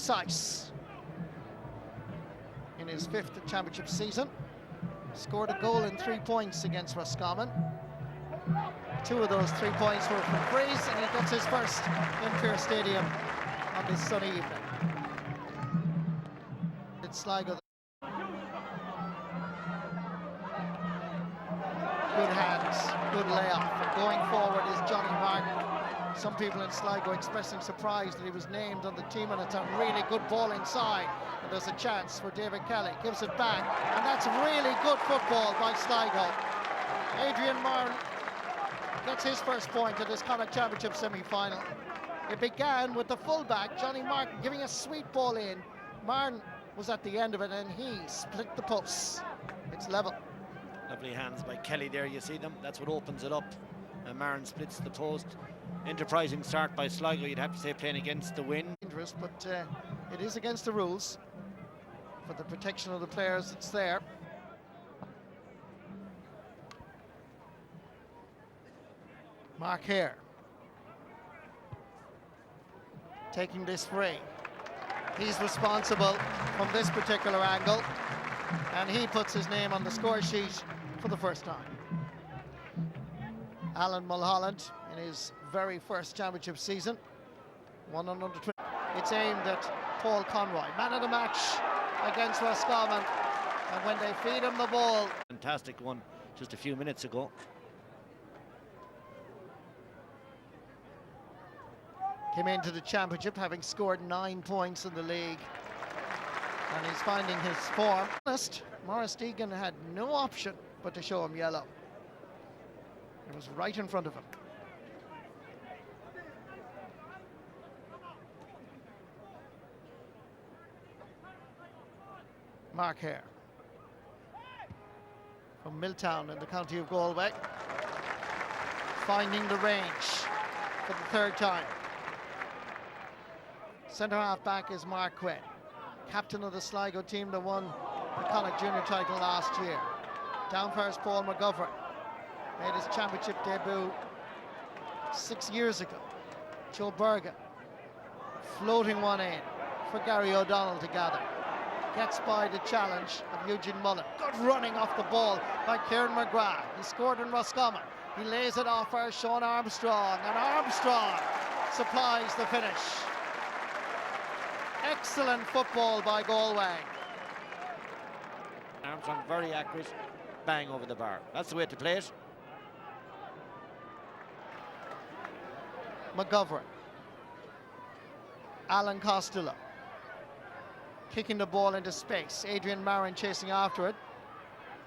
Sykes, in his 5th championship season, scored a goal in 3 points against Roscommon. 2 of those 3 points were from frees, and he gets his first in Pearse Stadium on this sunny evening. It's Sligo. Good hands, good layoff. And going forward is Johnny Martin. Some people in Sligo expressing surprise that he was named on the team, and it's a really good ball inside. And there's a chance for David Kelly. Gives it back, and that's really good football by Sligo. Adrian Martin gets his first point at this Connacht Championship semi-final. It began with the fullback, Johnny Martin, giving a sweet ball in. Martin was at the end of it, and he split the posts. It's level. Lovely hands by Kelly there, you see them. That's what opens it up. And Martin splits the post. Enterprising start by Sligo, you'd have to say, playing against the wind. Dangerous, but it is against the rules. For the protection of the players, it's there. Mark Hare taking this free. He's responsible from this particular angle, and he puts his name on the score sheet for the first time. Alan Mulholland in his very first championship season, 120. It's aimed at Paul Conroy, man of the match against Roscommon, and when they feed him the ball. Fantastic one just a few minutes ago. Came into the championship having scored 9 points in the league, and he's finding his form. Maurice Deegan had no option but to show him yellow. It was right in front of him. Mark Hare from Milltown in the county of Galway, finding the range for the 3rd time. Centre half back is Mark Quinn, captain of the Sligo team that won the Connacht Junior title last year. Down first, Paul McGovern made his championship debut 6 years ago. Joe Bergen floating one in for Gary O'Donnell to gather. Gets by the challenge of Eugene Mullen. Good running off the ball by Kieran McGrath. He scored in Roscommon. He lays it off for Sean Armstrong, and Armstrong supplies the finish. Excellent football by Galway. Armstrong very accurate, bang over the bar. That's the way to play it. McGovern. Alan Costello kicking the ball into space. Adrian Marin chasing after it.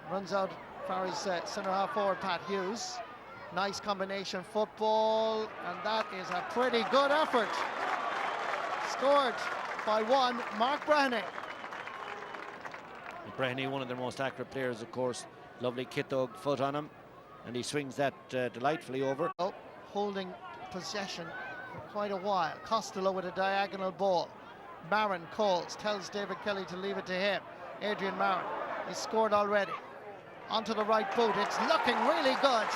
Runs out for his centre half forward, Pat Hughes. Nice combination football, and that is a pretty good effort. Scored by one, Mark Breheny. Breheny, one of their most accurate players, of course. Lovely kit-dug foot on him, and he swings that delightfully over. Oh, holding possession for quite a while. Costello with a diagonal ball. Marin calls, tells David Kelly to leave it to him. Adrian Marin, he's scored already. Onto the right boot, it's looking really good.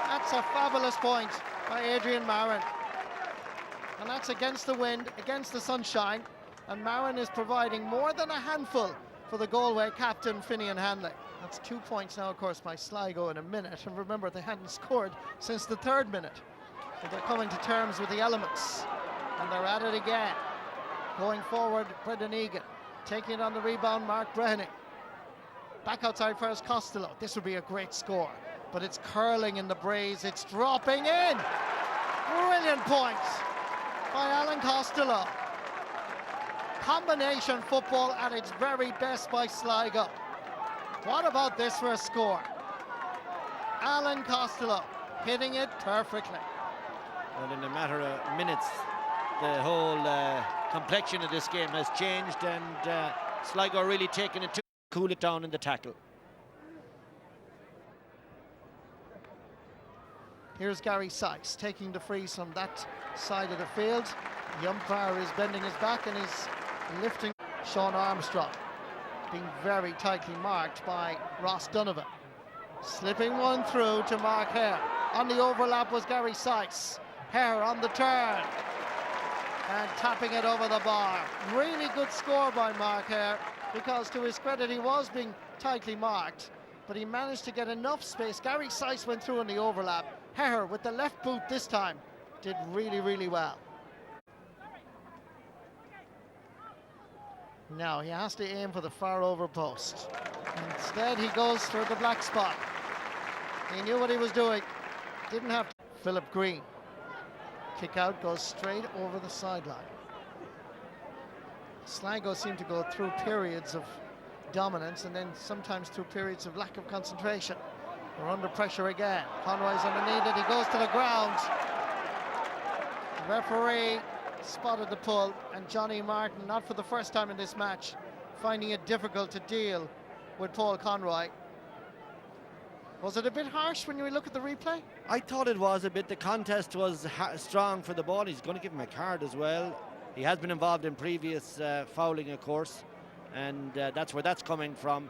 That's a fabulous point by Adrian Marin. And that's against the wind, against the sunshine. And Marin is providing more than a handful for the Galway captain, Finian Hanley. That's 2 points now, of course, by Sligo in a minute. And remember, they hadn't scored since the 3rd minute. So they're coming to terms with the elements. And they're at it again. Going forward, Brendan Egan. Taking it on the rebound, Mark Breheny. Back outside first, Costello. This would be a great score. But it's curling in the breeze. It's dropping in. Brilliant point by Alan Costello. Combination football at its very best by Sligo. What about this for a score? Alan Costello hitting it perfectly. Well, in a matter of minutes, the whole complexion of this game has changed, and Sligo are really taking it to cool it down in the tackle. Here's Gary Sykes taking the frees from that side of the field. The umpire is bending his back and is lifting. Sean Armstrong being very tightly marked by Ross Donovan. Slipping one through to Mark Hare. On the overlap was Gary Sykes. Hare on the turn and tapping it over the bar. good score by Mark Hare, because to his credit he was being tightly marked, but he managed to get enough space. Gary Seiss went through in the overlap. Hare with the left boot this time did really, really well. Now he has to aim for the far over post. Instead he goes for the black spot. He knew what he was doing. Didn't have to. Philip Green. Kick out goes straight over the sideline. Sligo seem to go through periods of dominance and then sometimes through periods of lack of concentration. They're under pressure again. Conroy's underneath it. He goes to the ground. The referee spotted the pull, and Johnny Martin, not for the first time in this match, finding it difficult to deal with Paul Conroy. Was it a bit harsh when you look at the replay? I thought it was a bit. The contest was strong for the ball. He's going to give him a card as well. He has been involved in previous fouling, of course, and that's where that's coming from.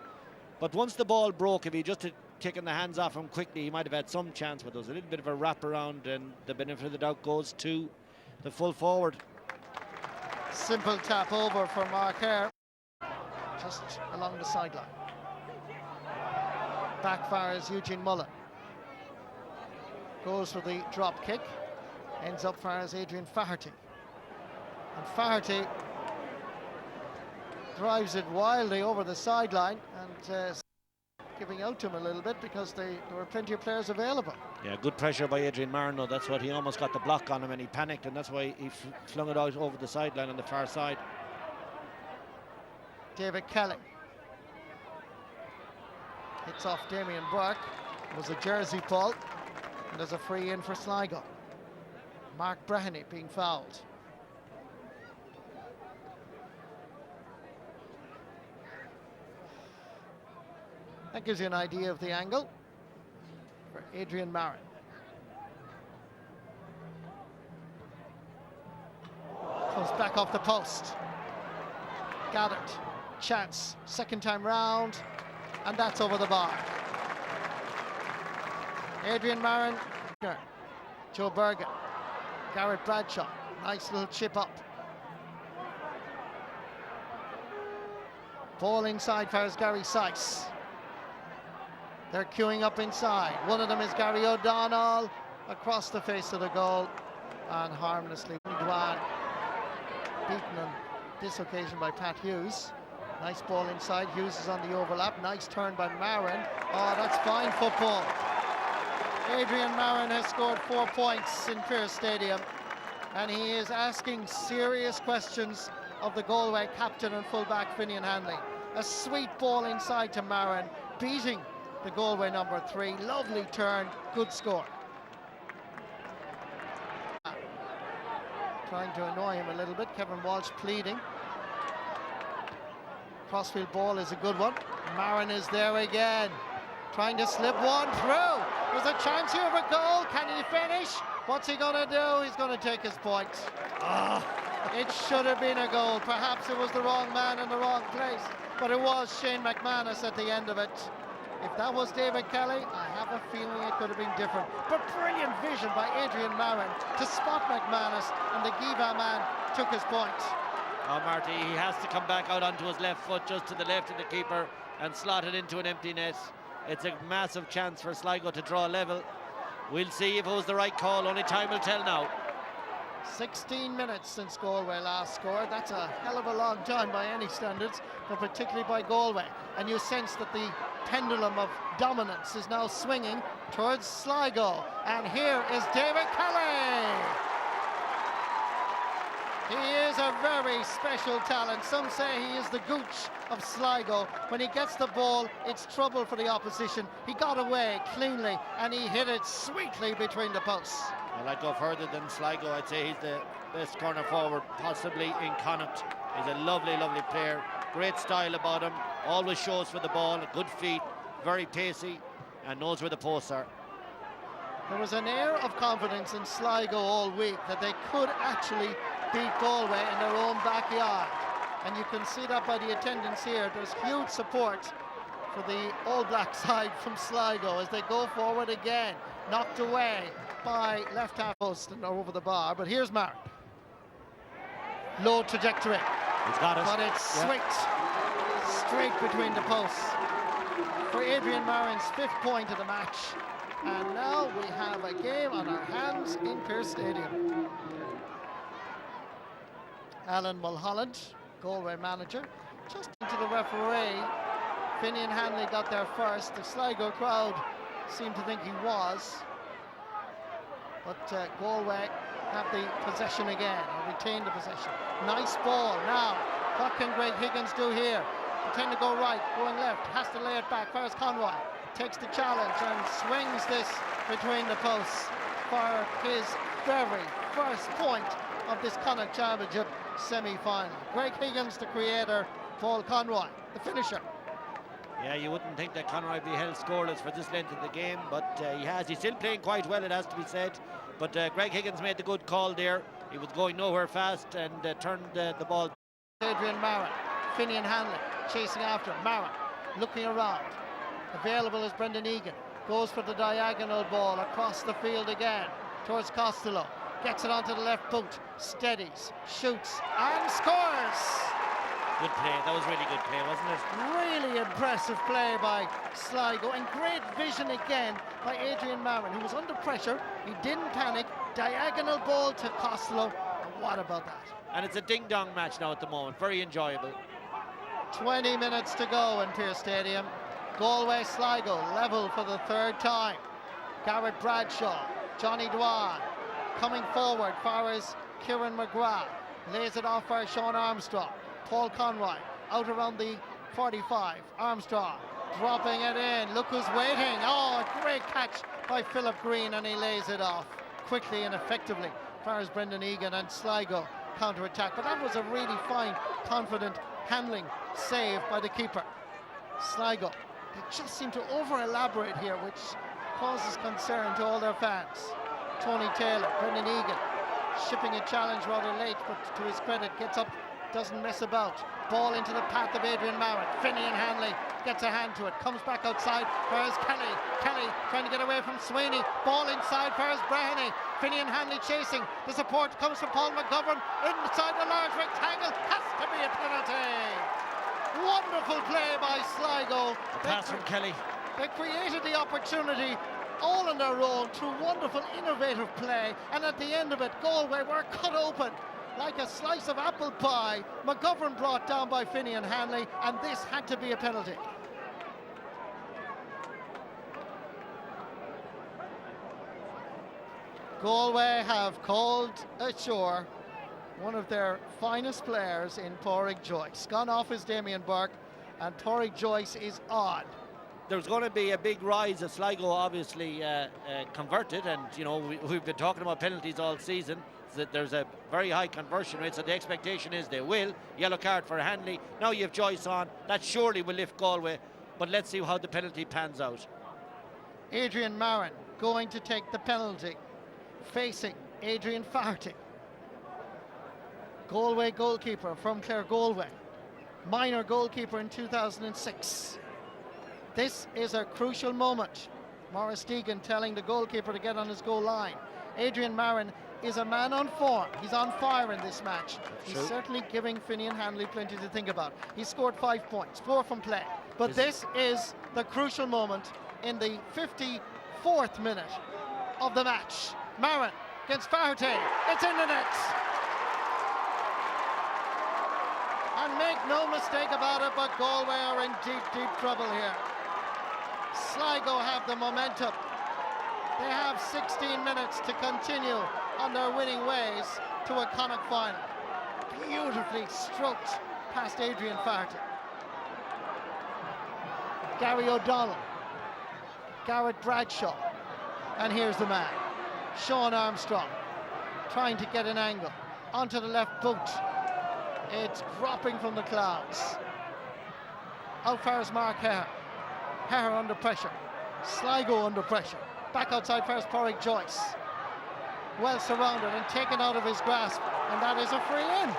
But once the ball broke, if he just had taken the hands off him quickly, he might have had some chance, but there was a little bit of a wrap around, and the benefit of the doubt goes to the full forward. Simple tap over for Mark Hare, just along the sideline. Backfires Eugene Mullen. Goes for the drop kick. Ends up far as Adrian Faherty. And Faherty drives it wildly over the sideline and giving out to him a little bit because there were plenty of players available. Yeah, good pressure by Adrian Marno. That's what he almost got the block on him and he panicked, and that's why he flung it out over the sideline on the far side. David Kelly. Hits off Damien Burke. It was a jersey pull, and there's a free in for Sligo. Mark Breheny being fouled. That gives you an idea of the angle for Adrian Marin. Comes back off the post. Gathered. Chance. Second time round. And that's over the bar. Adrian Marin. Joe Bergen. Garrett Bradshaw. Nice little chip up. Ball inside for Gary Seiss. They're queuing up inside. One of them is Gary O'Donnell across the face of the goal and harmlessly Dwan beaten on this occasion by Pat Hughes. Nice ball inside. Hughes is on the overlap. Nice turn by Marin. Oh, that's fine football. Adrian Marin has scored 4 points in Pearse Stadium, and he is asking serious questions of the Galway captain and fullback Finian Hanley. A sweet ball inside to Marin, beating the Galway number 3. Lovely turn, good score. Trying to annoy him a little bit. Kevin Walsh pleading. Crossfield ball is a good one. Marin is there again. Trying to slip one through. There's a chance here of a goal. Can he finish? What's he going to do? He's going to take his point. It should have been a goal. Perhaps it was the wrong man in the wrong place, but it was Shane McManus at the end of it. If that was David Kelly, I have a feeling it could have been different. But brilliant vision by Adrian Marin to spot McManus, and the Giva man took his point. Oh, Marty, he has to come back out onto his left foot, just to the left of the keeper, and slot it into an empty net. It's a massive chance for Sligo to draw level. We'll see if it was the right call. Only time will tell now. 16 minutes since Galway last scored. That's a hell of a long time by any standards, but particularly by Galway. And you sense that the pendulum of dominance is now swinging towards Sligo. And here is David Kelly. He is a very special talent. Some say he is the Gooch of Sligo. When he gets the ball, it's trouble for the opposition. He got away cleanly and he hit it sweetly between the posts. Well, I'd go further than Sligo. I'd say he's the best corner forward possibly in Connacht. He's a lovely, lovely player. Great style about him. Always shows for the ball. Good feet. Very pacey and knows where the posts are. There was an air of confidence in Sligo all week that they could actually beat Galway in their own backyard. And you can see that by the attendance here. There's huge support for the All Black side from Sligo as they go forward again. Knocked away by left half post and over the bar. But here's Marin. Low trajectory. He's got it. But it's swinged straight between the posts for Adrian Marin's 5th point of the match. And now we have a game on our hands in Pearse Stadium. Alan Mulholland, Galway manager, just into the referee. Finian Hanley got there first. The Sligo crowd seemed to think he was. But Galway have the possession again, or retain the possession. Nice ball. Now, what can Greg Higgins do here? Pretend to go right, going left, has to lay it back. Where's Conroy? Takes the challenge and swings this between the posts for his very first point of this Connacht Championship semi-final. Greg Higgins, the creator, Paul Conroy, the finisher. Yeah, you wouldn't think that Conroy would be held scoreless for this length of the game, but he has. He's still playing quite well, it has to be said. But Greg Higgins made the good call there. He was going nowhere fast and turned the ball. Adrian Marin, Finian Hanley chasing after him. Marin looking around. Available is Brendan Egan. Goes for the diagonal ball across the field again towards Costello. Gets it onto the left boot. Steadies, shoots and scores. Good play. That was really good play, wasn't it? Really impressive play by Sligo, and great vision again by Adrian Marin, who was under pressure. He didn't panic. Diagonal ball to Costello. And what about that? And it's a ding-dong match now at the moment. Very enjoyable. 20 minutes to go in Pearse Stadium. Galway Sligo level for the 3rd time. Garrett Bradshaw, Johnny Dwan coming forward far as Kieran McGrath. Lays it off for Sean Armstrong. Paul Conroy out around the 45. Armstrong dropping it in. Look who's waiting. Oh, a great catch by Philip Green, and he lays it off quickly and effectively far as Brendan Egan and Sligo counter-attack. But that was a really fine, confident handling save by the keeper. Sligo, they just seem to over-elaborate here, which causes concern to all their fans. Tony Taylor, Brendan Egan, shipping a challenge rather late, but to his credit, gets up, doesn't mess about. Ball into the path of Adrian Marin. Finian Hanley gets a hand to it, comes back outside. Where's Kelly? Kelly trying to get away from Sweeney. Ball inside. Where's Breheny? Finian Hanley chasing. The support comes from Paul McGovern inside the large rectangle. Has to be a penalty. Wonderful play by Sligo. A pass from Kelly. They created the opportunity all on their own through wonderful, innovative play, and at the end of it, Galway were cut open like a slice of apple pie. McGovern brought down by Finian Hanley, and this had to be a penalty. Galway have called ashore one of their finest players in Pádraig Joyce. Gone off is Damien Burke, and Pádraig Joyce is on. There's going to be a big rise as Sligo obviously converted, and you know we've been talking about penalties all season. That there's a very high conversion rate, so the expectation is they will. Yellow card for Hanley. Now you have Joyce on. That surely will lift Galway, but let's see how the penalty pans out. Adrian Marin going to take the penalty, facing Adrian Farty. Galway goalkeeper from Clare Galway, minor goalkeeper in 2006. This is a crucial moment. Maurice Deegan telling the goalkeeper to get on his goal line. Adrian Marin is a man on form. He's on fire in this match. He's certainly giving Finian Hanley plenty to think about. He scored 5 points, 4 from play. But this is the crucial moment in the 54th minute of the match. Marin against Farty. It's in the net. And make no mistake about it, but Galway are in deep, deep trouble here. Sligo have the momentum. They have 16 minutes to continue on their winning ways to a Connacht final. Beautifully stroked past Adrian Farty. Gary O'Donnell, Garrett Bradshaw, and here's the man, Sean Armstrong, trying to get an angle onto the left boot. It's dropping from the clouds. Out far is Mark Hare. Hare under pressure. Sligo under pressure. Back outside first, Pádraig Joyce. Well surrounded and taken out of his grasp, and that is a free in.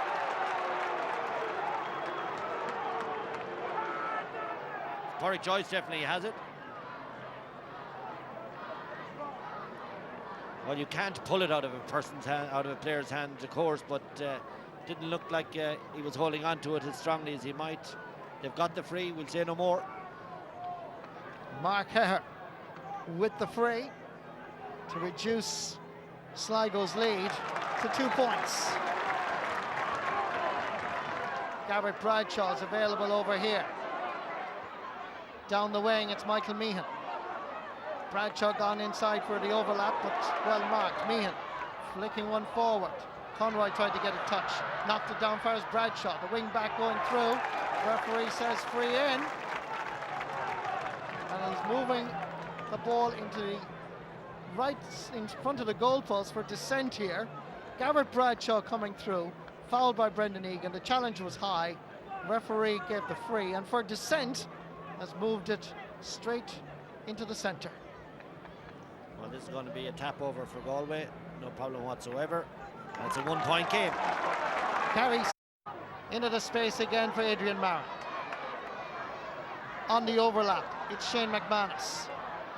Pádraig Joyce definitely has it. Well, you can't pull it out of a person's hand, out of a player's hand, of course, but Didn't look like he was holding on to it as strongly as he might. They've got the free, we'll say no more. Mark Heher with the free to reduce Sligo's lead to 2 points. Garrett Bradshaw is available over here. Down the wing, it's Michael Meehan. Bradshaw gone inside for the overlap, but well marked. Meehan flicking one forward. Conroy tried to get a touch, knocked it down first. Bradshaw, the wing back going through. Referee says free in. And he's moving the ball into the right in front of the goalpost for dissent here. Garrett Bradshaw coming through, fouled by Brendan Egan. The challenge was high. Referee gave the free, and for dissent has moved it straight into the centre. Well, this is going to be a tap over for Galway, no problem whatsoever. It's a 1 point game. Carries into the space again for Adrian Marin. On the overlap, it's Shane McManus.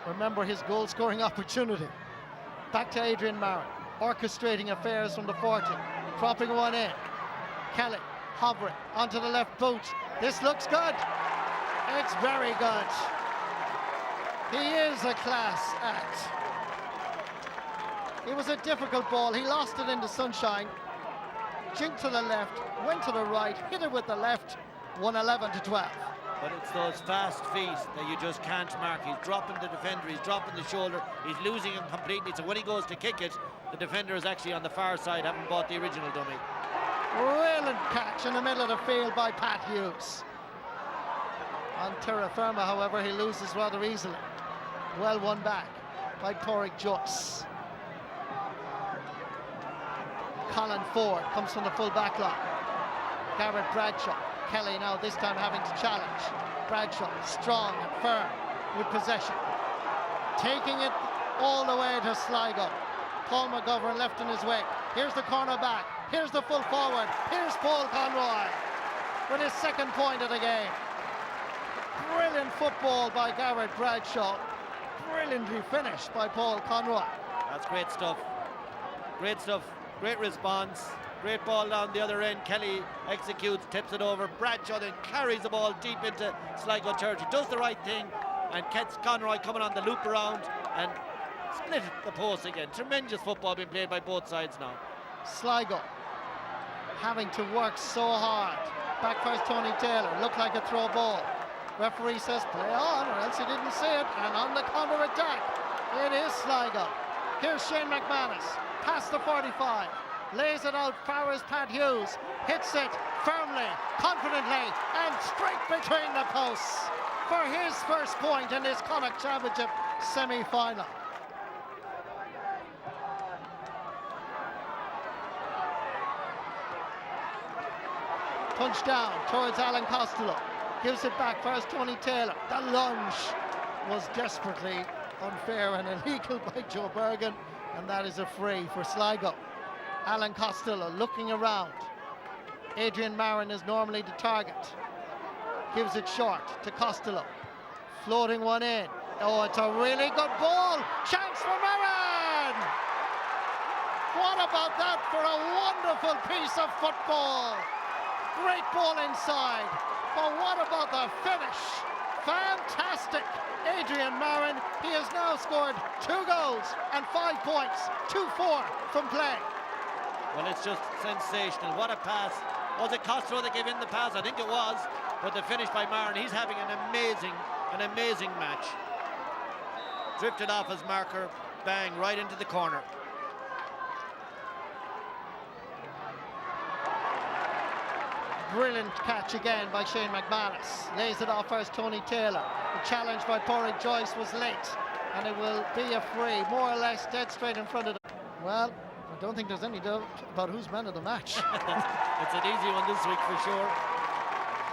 Remember his goal scoring opportunity. Back to Adrian Marin, orchestrating affairs from the 40, dropping one in. Kelly hovering onto the left boot. This looks good. It's very good. He is a class act. It was a difficult ball. He lost it in the sunshine. Jinked to the left, went to the right, hit it with the left, won 11-12. But it's those fast feet that you just can't mark. He's dropping the defender, he's dropping the shoulder, he's losing him completely. So when he goes to kick it, the defender is actually on the far side, having bought the original dummy. Brilliant catch in the middle of the field by Pat Hughes. On terra firma, however, he loses rather easily. Well won back by Porrick Joyce. Colin Ford comes from the full back line. Garrett Bradshaw. Kelly now this time having to challenge. Bradshaw strong and firm with possession. Taking it all the way to Sligo. Paul McGovern left in his wake. Here's the corner back. Here's the full forward. Here's Paul Conroy with his second point of the game. Brilliant football by Garrett Bradshaw. Brilliantly finished by Paul Conroy. That's great stuff. Great stuff. Great response. Great ball down the other end. Kelly executes, tips it over. Bradshaw then carries the ball deep into Sligo territory. Does the right thing and gets Conroy coming on the loop around and split the post again. Tremendous football being played by both sides now. Sligo having to work so hard. Back first Tony Taylor. Looked like a throw ball. Referee says play on or else he didn't see it. And on the counter attack, it is Sligo. Here's Shane McManus. Past the 45. Lays it out far as Pat Hughes. Hits it firmly, confidently, and straight between the posts for his first point in this Connacht Championship semi-final. Punch down towards Alan Costello. Gives it back first Tony Taylor. The lunge was desperately unfair and illegal by Joe Bergen, and that is a free for Sligo. Alan Costello looking around. Adrian Marin is normally the target. Gives it short to Costello. Floating one in. Oh, it's a really good ball. Chance for Marin! What about that for a wonderful piece of football? Great ball inside. But what about the finish? Fantastic. Adrian Marin, he has now scored 2 goals and 5 points. 2-4 from play. Well, it's just sensational. What a pass. Was it Costello that gave in the pass? I think it was. But the finish by Marin, he's having an amazing match. Drifted off his marker, bang, right into the corner. Brilliant catch again by Shane McManus. Lays it off first Tony Taylor. The challenge by Porrick Joyce was late, and it will be a free, more or less dead straight in front of them. Well, I don't think there's any doubt about who's man of the match. It's an easy one this week for sure.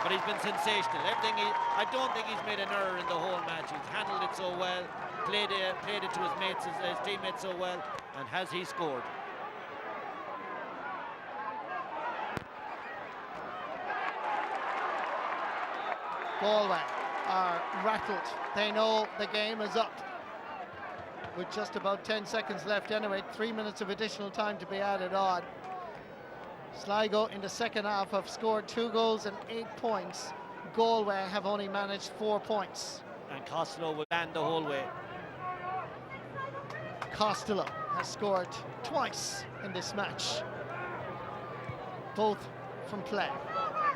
But he's been sensational. I don't think he's made an error in the whole match. He's handled it so well, played it to his mates, his teammates so well, and has he scored? Galway are rattled. They know the game is up. With just about 10 seconds left anyway, 3 minutes of additional time to be added on. Sligo in the second half have scored 2 goals and 8 points. Galway have only managed 4 points. And Costello will land the whole way. Costello has scored twice in this match, both from play.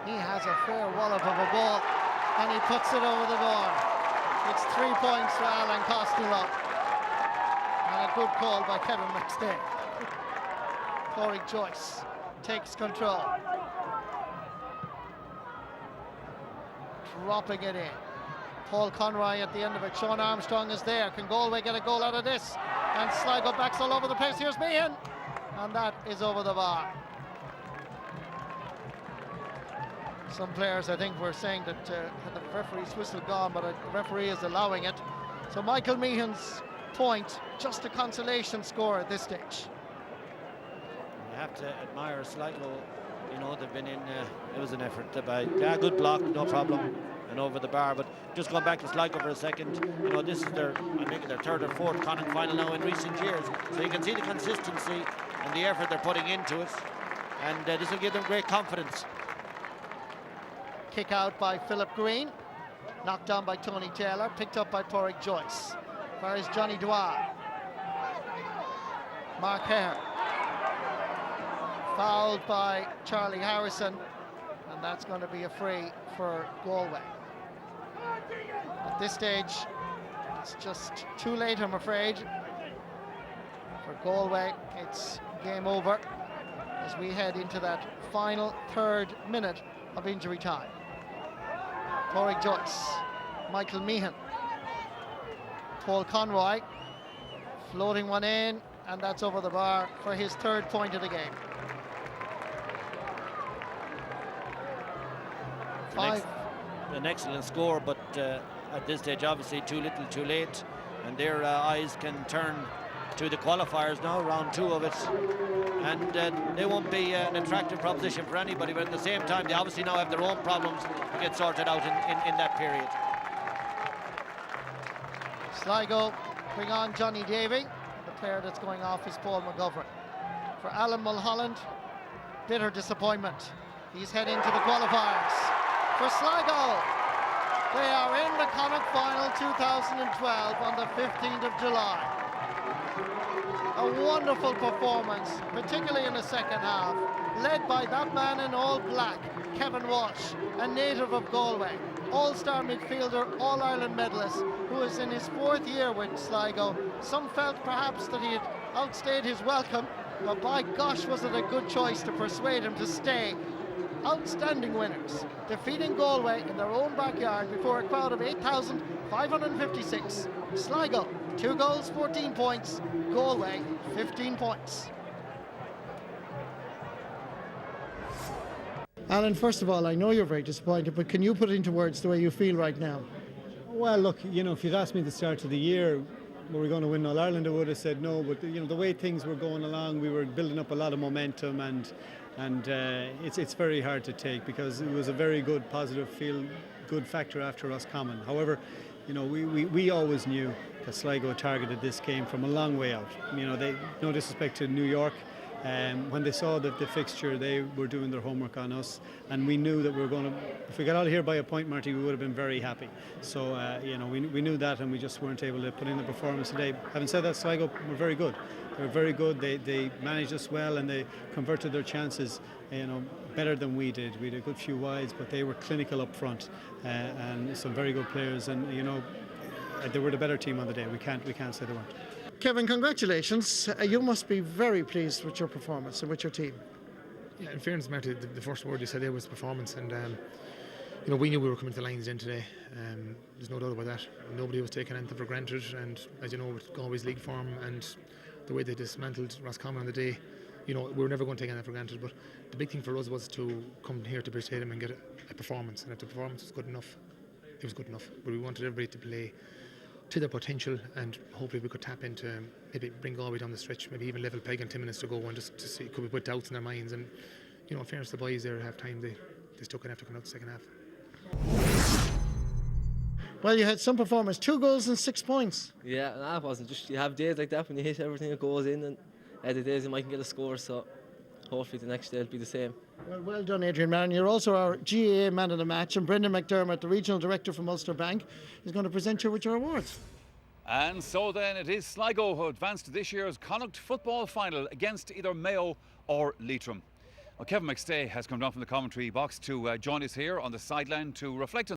He has a fair wallop of a ball and he puts it over the bar. It's 3 points for Alan Costello, and a good call by Kevin McStay. Corey Joyce takes control, dropping it in. Paul Conroy at the end of it. Sean Armstrong is there. Can Galway get a goal out of this? And Sligo backs all over the place. Here's Meehan, and that is over the bar. Some players, I think, were saying that had the referee's whistle gone, but the referee is allowing it. So Michael Meehan's point, just a consolation score at this stage. You have to admire Sligo. You know, they've been in, it was an effort. Yeah, good block, no problem, and over the bar. But just going back to Sligo for a second, you know, this is their, I think, their third or fourth Connacht final now in recent years. So you can see the consistency and the effort they're putting into it. And this will give them great confidence. Kick out by Philip Green, knocked down by Tony Taylor, picked up by Porrick Joyce. Where is Johnny Dwyer? Mark Hare. Fouled by Charlie Harrison, and that's going to be a free for Galway. At this stage, it's just too late, I'm afraid. For Galway, it's game over as we head into that final third minute of injury time. Porrick Joyce, Michael Meehan, Paul Conroy, floating one in, and that's over the bar for his third point of the game. An excellent score, but at this stage, obviously, too little, too late, and their eyes can turn to the qualifiers now, round 2 of it, and they won't be an attractive proposition for anybody, but at the same time, they obviously now have their own problems to get sorted out in that period. Sligo bring on Johnny Davey. The player that's going off is Paul McGovern. For Alan Mulholland, bitter disappointment. He's heading to the qualifiers. For Sligo, they are in the Connacht Final 2012 on the 15th of July. A wonderful performance, particularly in the second half, led by that man in all black, Kevin Walsh, a native of Galway, all-star midfielder, All-Ireland medalist, who is in his 4th year with Sligo. Some felt perhaps that he had outstayed his welcome, but by gosh was it a good choice to persuade him to stay. Outstanding winners, defeating Galway in their own backyard before a crowd of 8,556. Sligo, 2 goals, 14 points. Galway, 15 points. Alan, first of all, I know you're very disappointed, but can you put into words the way you feel right now? Well, look, you know, if you'd asked me at the start of the year, were we going to win All Ireland, I would have said no. But you know, the way things were going along, we were building up a lot of momentum, and it's very hard to take because it was a very good, positive, feel-good factor after Roscommon. However, you know, we always knew that Sligo targeted this game from a long way out. You know, no disrespect to New York. When they saw the fixture, they were doing their homework on us, and we knew that we were going to. If we got out of here by a point, Marty, we would have been very happy. So you know, we knew that, and we just weren't able to put in the performance today. Having said that, Sligo were very good. They were very good. They managed us well, and they converted their chances, you know, better than we did. We had a good few wides, but they were clinical up front, and some very good players. And you know, they were the better team on the day. We can't say they weren't. Kevin, congratulations. You must be very pleased with your performance and with your team. Yeah, in fairness, Marty, the first word you said there was performance, and you know, we knew we were coming to the lines in today. There's no doubt about that. Nobody was taking anything for granted, and as you know, with Galway's league form and the way they dismantled Roscommon on the day, you know, we were never going to take anything for granted. But the big thing for us was to come here to Bridge Stadium and get a performance, and if the performance was good enough, it was good enough. But we wanted everybody to play to their potential, and hopefully we could tap into maybe bring Galway down the stretch, maybe even level peg in 10 minutes to go, and just to see could we put doubts in their minds. And you know, in fairness to the boys there at half time, they stuck it after coming out the second half. Well, you had some performance, 2 goals and 6 points. Yeah, no, it wasn't just, you have days like that when you hit everything that goes in, and other days you might get a score. So hopefully the next day will be the same. Well done, Adrian Marin. You're also our GAA man of the match, and Brendan McDermott, the regional director from Ulster Bank, is going to present you with your awards. And so then it is Sligo who advanced to this year's Connacht football final against either Mayo or Leitrim. Well, Kevin McStay has come down from the commentary box to join us here on the sideline to reflect on